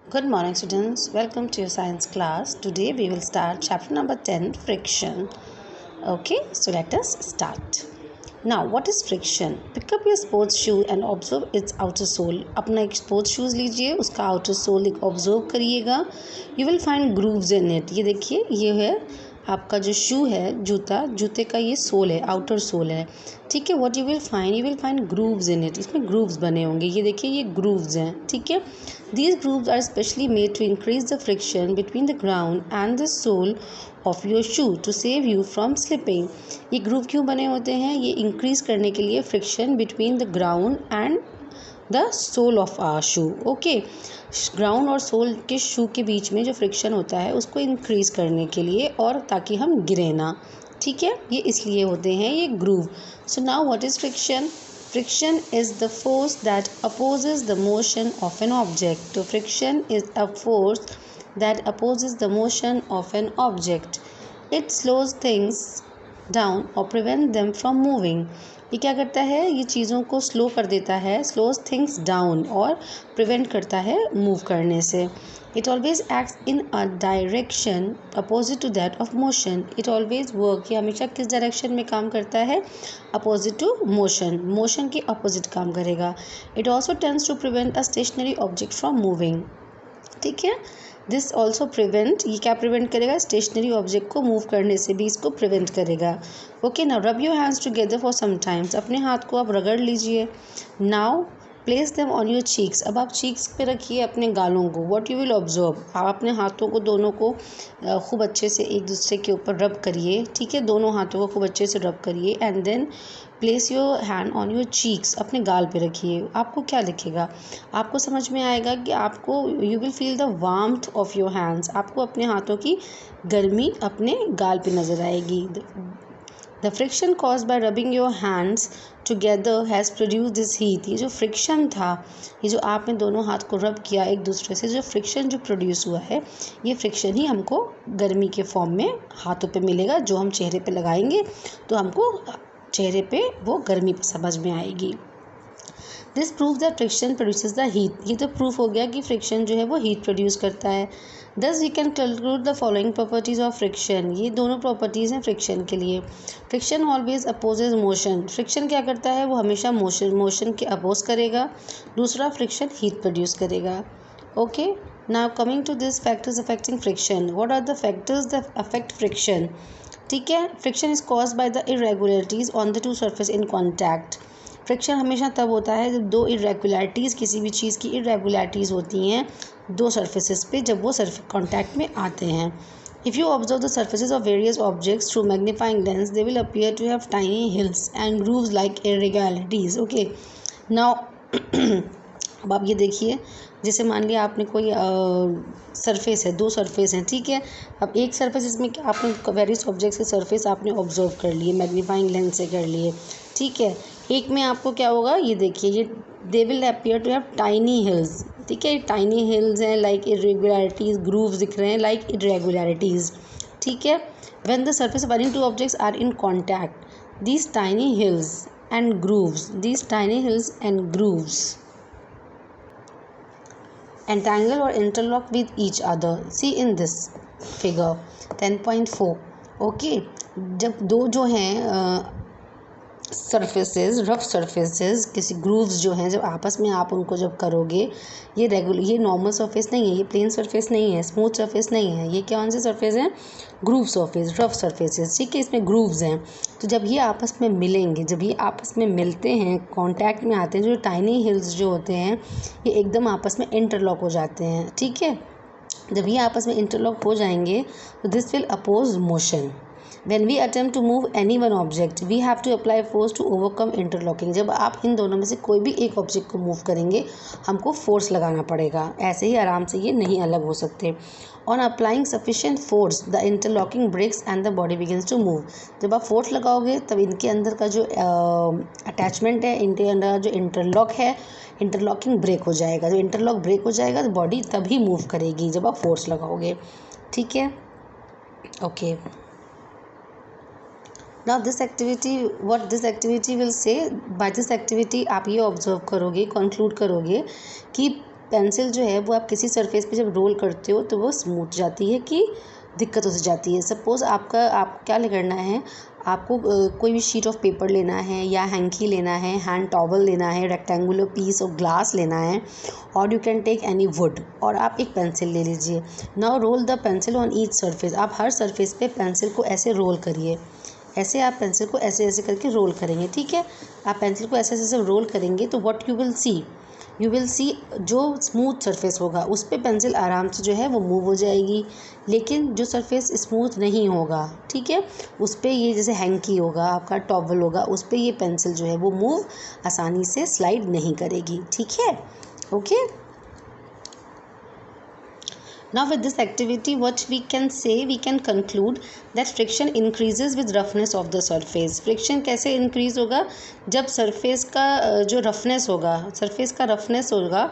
Good morning, students. Welcome to your science class. Today we will start chapter number 10, friction. Okay, so let us start. Now, what is friction? Pick up your sports shoe and observe its outer sole. अपना एक sports shoes लीजिए, उसका outer sole एक observe करिएगा. You will find grooves in it. ये देखिए, ये है आपका जो शू है, जूते का ये सोल है, आउटर सोल है. ठीक है. What you will find grooves in it. इसमें ग्रूव्स बने होंगे. ये देखिए, ये ग्रूव्स हैं. ठीक है. These grooves are specially made to increase the friction between the ground and the sole of your shoe to save you from slipping. ये ग्रूव क्यों बने होते हैं? ये इंक्रीज करने के लिए friction between the ground and the sole of our shoe. Okay, ground और सोल के शू के बीच में जो फ्रिक्शन होता है उसको इंक्रीज करने के लिए, और ताकि हम गिरे ना. ठीक है, ये इसलिए होते हैं ये groove. So now what is friction? Friction is the force that opposes the motion of an object. So friction is a force that opposes the motion of an object. It slows things down or prevents them from moving. ये क्या करता है? ये चीज़ों को slow कर देता है, स्लोज थिंग्स डाउन, और प्रिवेंट करता है मूव करने से. It always acts in a direction opposite to that of motion. It always work. ये हमेशा किस डायरेक्शन में काम करता है? Opposite to motion. मोशन के अपोजिट काम करेगा. It also tends to prevent a stationary object from moving. ठीक है. दिस ऑल्सो प्रिवेंट, ये क्या प्रिवेंट करेगा? स्टेशनरी ऑब्जेक्ट को मूव करने से भी इसको प्रिवेंट करेगा. Okay, now rub your hands together for some times. अपने हाथ को आप रगड़ लीजिए. Now place them on your cheeks. अब आप चीक्स पे रखिए अपने गालों को. व्हाट यू विल ऑब्जर्व, आप अपने हाथों को दोनों को खूब अच्छे से एक दूसरे के ऊपर रब करिए. ठीक है, दोनों हाथों को खूब अच्छे से रब करिए. And then place your hand on your cheeks. अपने गाल पे रखिए. आपको क्या दिखेगा? आपको समझ में आएगा कि आपको you will feel the warmth of your hands. आपको अपने हाथों की गर्मी अपने गाल पे नज़र आएगी. The friction cause by rubbing your hands together has produce this heat. ये जो फ्रिक्शन था, ये जो आपने दोनों हाथ को रब किया एक दूसरे से, जो फ्रिक्शन जो प्रोड्यूस हुआ है, ये फ्रिक्शन ही हमको गर्मी के फॉर्म में हाथों पे मिलेगा. जो हम चेहरे पे लगाएंगे तो हमको चेहरे पे वो गर्मी समझ में आएगी. This prove that friction produces the heat. ये तो प्रूफ हो गया कि फ्रिक्शन जो है वो हीट प्रोड्यूस करता है. Thus we can conclude the following properties of friction. ये दोनों प्रॉपर्टीज़ हैं फ्रिक्शन के लिए. Friction always opposes motion. Friction क्या करता है? वो हमेशा मोशन के अपोज करेगा. दूसरा, फ्रिक्शन हीट प्रोड्यूस करेगा. Okay, now coming to this factors affecting friction. What are the factors that affect friction? ठीक है, friction is cause by the irregularities on the two surface in contact. फ्रिक्शन हमेशा तब होता है जब दो इरेगुलरिटीज़, किसी भी चीज़ की इरेगुलरिटीज़ होती हैं दो सरफेसेस पे, जब वो कॉन्टैक्ट में आते हैं. If you observe the surfaces of various objects through magnifying lens, they will appear to have tiny hills and grooves like irregularities. Okay, now अब आप ये देखिए, जैसे मान लिया आपने कोई सरफेस है, दो सरफेस हैं. ठीक है, अब एक सरफेस, इसमें आपने वेरियस ऑब्जेक्ट्स के सरफेस आपने ऑब्जर्व कर लिए, मैग्नीफाइंग लेंस से कर लिए. ठीक है, एक में आपको क्या होगा? ये देखिए, ये they will appear to have tiny hills. ठीक है, टाइनी हिल्स हैं, लाइक इरेगुलरिटीज़. ग्रूव्स दिख रहे हैं लाइक इरेगुलरिटीज़. ठीक है, when the surface of any two objects are in contact, these tiny hills and grooves entangle or interlock with each other. See in this figure 10.4. Okay, जब दो जो हैं surfaces, rough surfaces, किसी grooves जो हैं, जब आपस में आप उनको जब करोगे, ये नॉर्मल सरफेस नहीं है, ये प्लेन सरफेस नहीं है, स्मूथ सरफेस नहीं है. ये कौन से सरफेस हैं? Groove surface, rough surfaces. ठीक है, इसमें ग्रूव्स हैं. तो जब ये आपस में मिलेंगे, जब ये आपस में मिलते हैं, कांटेक्ट में आते हैं, जो टाइनी हिल्स जो होते हैं ये एकदम आपस में इंटरलॉक हो जाते हैं. ठीक है, जब ये आपस में इंटरलॉक हो जाएंगे तो this will oppose motion. When we attempt to move any one object, we have to apply force to overcome interlocking. जब आप इन दोनों में से कोई भी एक ऑब्जेक्ट को मूव करेंगे, हमको फोर्स लगाना पड़ेगा. ऐसे ही आराम से ये नहीं अलग हो सकते. On applying sufficient force, the interlocking breaks and the body begins to move. जब आप फोर्स लगाओगे तब इनके अंदर का जो अटैचमेंट है, इनके अंदर जो इंटरलॉक है, इंटरलॉकिंग ब्रेक हो जाएगा. जब इंटरलॉक ब्रेक हो जाएगा तो बॉडी तभी मूव करेगी जब आप फोर्स लगाओगे. ठीक है, okay. Now this activity, what this activity will say, by this activity आप ये ऑब्जर्व करोगे, कंक्लूड करोगे कि पेंसिल जो है वो आप किसी सरफेस पे जब रोल करते हो तो वो स्मूथ जाती है कि दिक्कत हो जाती है। सपोज़ आप क्या करना है, आपको कोई भी शीट ऑफ पेपर लेना है या हैंकी लेना है, हैंड टॉवल लेना है, रेक्टेंगुलर पीस ऑफ ग्लास लेना है, और you can take any wood, और आप एक पेंसिल ले लीजिए। Now roll the pencil on each surface. आप हर सरफेस पे पेंसिल को ऐसे रोल करिए, ऐसे आप पेंसिल को ऐसे ऐसे करके रोल करेंगे, ठीक है। आप पेंसिल को ऐसे ऐसे रोल करेंगे तो व्हाट यू विल सी जो स्मूथ सरफेस होगा उस पे पेंसिल आराम से जो है वो मूव हो जाएगी। लेकिन जो सरफेस स्मूथ नहीं होगा, ठीक है, उस पे ये जैसे हैंकी होगा, आपका टॉवल होगा, उस पे ये पेंसिल जो है वो मूव आसानी से स्लाइड नहीं करेगी, ठीक है। Okay, now with this activity what we can say, we can conclude that friction increases with roughness of the surface. friction कैसे increase होगा, जब surface का जो roughness होगा, surface का roughness होगा,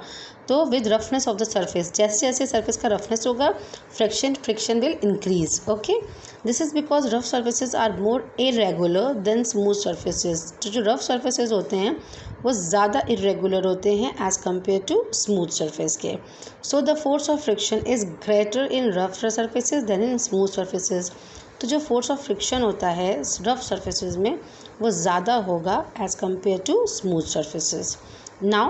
तो with roughness of the surface, जैसे जैसे surface का roughness होगा friction will increase. okay, this is because rough surfaces are more irregular than smooth surfaces. जो rough surfaces होते हैं वो ज़्यादा irregular होते हैं as compared to smooth surface के. so the force of friction is greater in rough surfaces than in smooth surfaces. तो जो force of friction होता है rough surfaces में वो ज़्यादा होगा as compared to smooth surfaces. now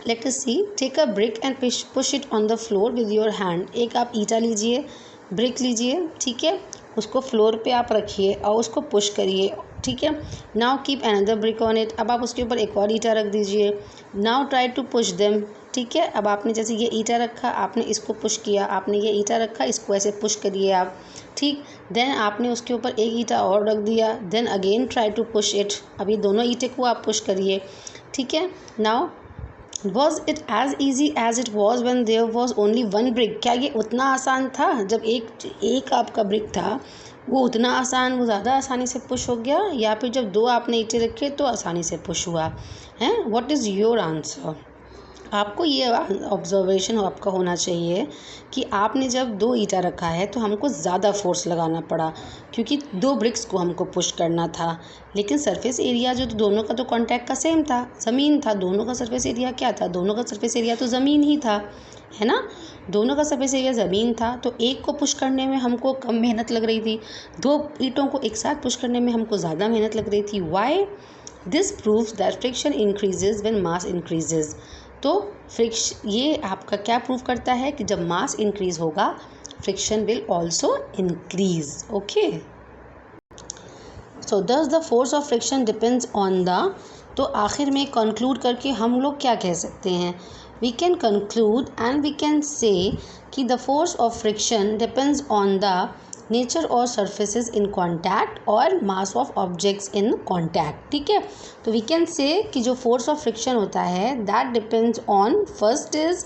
let us see, take a brick and push it on the floor with your hand. एक आप ईटा लीजिए, ब्रिक लीजिए, ठीक है, उसको फ्लोर पे आप रखिए और उसको पुश करिए, ठीक है। Now keep another brick on it. अब आप उसके ऊपर एक और ईटा रख दीजिए। Now try to push them, ठीक है। अब आपने जैसे ये ईटा रखा, आपने इसको पुश किया, आपने ये ईटा रखा, इसको ऐसे पुश करिए आप, ठीक। देन आपने उसके ऊपर एक ईटा और रख दिया, then again try to push it. अब ये दोनों ईटे को आप पुश करिए, ठीक है। Now was it as easy as it was when there was only one brick. क्या ये उतना आसान था जब एक आपका ब्रिक था, वो उतना आसान, वो ज़्यादा आसानी से पुश हो गया, या फिर जब दो आपने ईंटें रखे तो आसानी से पुश हुआ है? What is your answer? आपको ये ऑब्जर्वेशन आपका होना चाहिए कि आपने जब दो ईंटा रखा है तो हमको ज़्यादा फोर्स लगाना पड़ा क्योंकि दो ब्रिक्स को हमको पुश करना था। लेकिन सरफेस एरिया जो दोनों का तो कांटेक्ट का सेम था, ज़मीन था, दोनों का सरफेस एरिया क्या था? दोनों का सरफेस एरिया तो ज़मीन ही था, है ना। दोनों का सरफेस एरिया ज़मीन था, तो एक को पुश करने में हमको कम मेहनत लग रही थी, दो ईंटों को एक साथ पुश करने में हमको ज़्यादा मेहनत लग रही थी। Why? This proves that friction increases when mass increases. तो फ्रिक्शन ये आपका क्या प्रूव करता है कि जब मास इंक्रीज होगा friction will also increase. Okay, so thus the force of friction depends on the, तो आखिर में कंक्लूड करके हम लोग क्या कह सकते हैं? We can conclude and we can say कि the force of friction depends on the nature और सर्फेसेस इन कॉन्टैक्ट और mass of objects in contact. ठीक है, तो वी कैन से कि जो फोर्स ऑफ फ्रिक्शन होता है that depends on, first is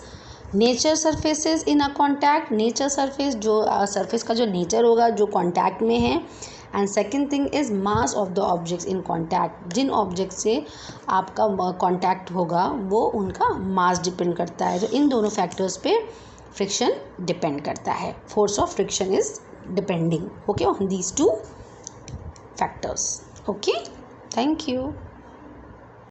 nature surfaces in a contact, nature surface, जो सरफेस का जो नेचर होगा जो कॉन्टैक्ट में है, and second thing is mass of the objects in contact, जिन ऑब्जेक्ट से आपका कॉन्टैक्ट होगा वो उनका मास डिपेंड करता है। तो इन दोनों फैक्टर्स पे फ्रिक्शन डिपेंड करता है। Force of friction is depending, okay, on these two factors. Okay, thank you.